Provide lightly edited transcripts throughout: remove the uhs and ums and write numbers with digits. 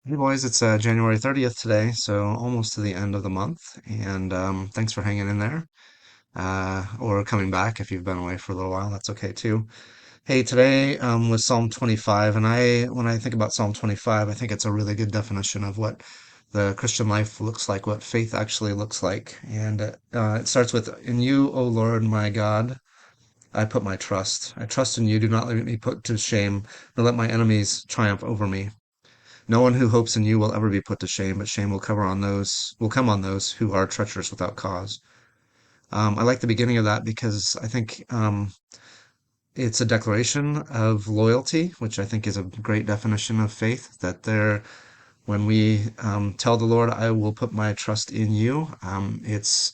Hey boys, it's January 30th today, so almost to the end of the month, and thanks for hanging in there, or coming back if you've been away for a little while. That's okay too. Hey, today was Psalm 25, and when I think about Psalm 25, I think it's a really good definition of what the Christian life looks like, what faith actually looks like, and it starts with, "In you, O Lord, my God, I put my trust. I trust in you. Do not let me put to shame, nor let my enemies triumph over me." No one who hopes in you will ever be put to shame, but shame will come on those who are treacherous without cause. I like the beginning of that because I think it's a declaration of loyalty, which I think is a great definition of faith. When we tell the Lord, "I will put my trust in you," it's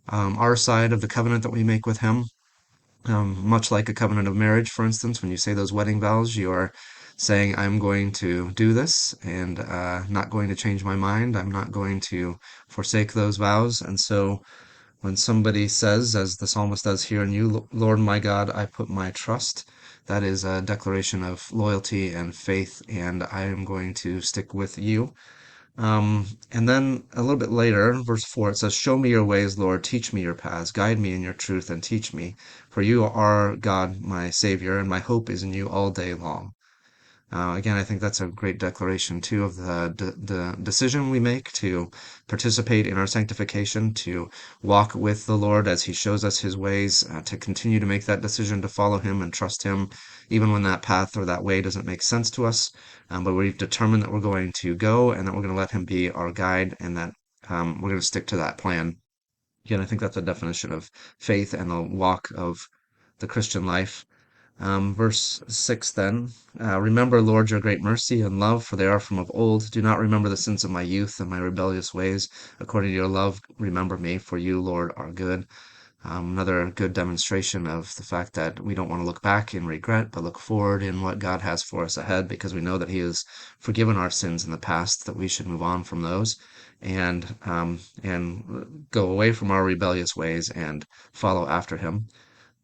our side of the covenant that we make with Him. Much like a covenant of marriage, for instance, when you say those wedding vows, you are saying, "I'm going to do this and not going to change my mind. I'm not going to forsake those vows." And so when somebody says, as the psalmist does here, "In you, Lord my God, I put my trust," that is a declaration of loyalty and faith, and I am going to stick with you. And then a little bit later, verse 4, it says, "Show me your ways, Lord. Teach me your paths. Guide me in your truth and teach me. For you are God, my Savior, and my hope is in you all day long." Again, I think that's a great declaration too of the decision we make to participate in our sanctification, to walk with the Lord as He shows us His ways, to continue to make that decision to follow Him and trust Him, even when that path or that way doesn't make sense to us. But we've determined that we're going to go and that we're going to let Him be our guide and that we're going to stick to that plan. Again, I think that's a definition of faith and the walk of the Christian life. Verse 6 then, "Remember, Lord, your great mercy and love, for they are from of old. Do not remember the sins of my youth and my rebellious ways. According to your love, remember me, for you, Lord, are good." Another good demonstration of the fact that we don't want to look back in regret, but look forward in what God has for us ahead, because we know that He has forgiven our sins in the past, that we should move on from those and go away from our rebellious ways and follow after Him.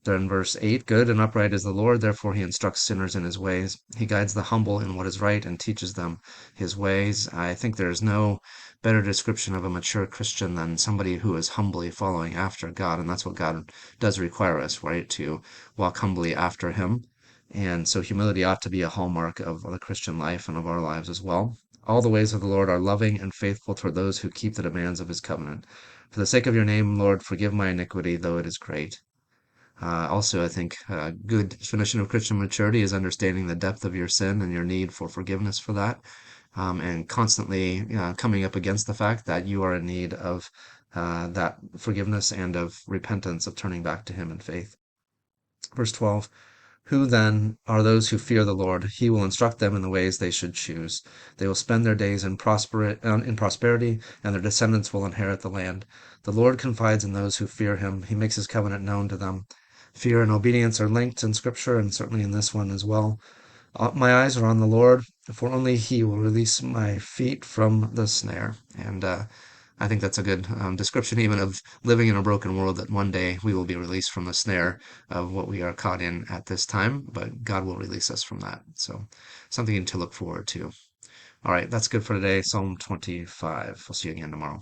Then verse 8, "Good and upright is the Lord, therefore He instructs sinners in His ways. He guides the humble in what is right and teaches them His ways." I think there's no better description of a mature Christian than somebody who is humbly following after God, and that's what God does require us, right? To walk humbly after Him. And so humility ought to be a hallmark of the Christian life and of our lives as well. "All the ways of the Lord are loving and faithful toward those who keep the demands of His covenant. For the sake of your name, Lord, forgive my iniquity, though it is great." Also, I think a good definition of Christian maturity is understanding the depth of your sin and your need for forgiveness for that, and constantly coming up against the fact that you are in need of that forgiveness and of repentance, of turning back to Him in faith. Verse 12, "Who then are those who fear the Lord? He will instruct them in the ways they should choose. They will spend their days in prosperity, and their descendants will inherit the land. The Lord confides in those who fear Him. He makes His covenant known to them." Fear and obedience are linked in Scripture, and certainly in this one as well. My eyes are on the Lord, for only He will release my feet from the snare. And I think that's a good description even of living in a broken world, that one day we will be released from the snare of what we are caught in at this time, but God will release us from that. So something to look forward to. All right, that's good for today. Psalm 25. We'll see you again tomorrow.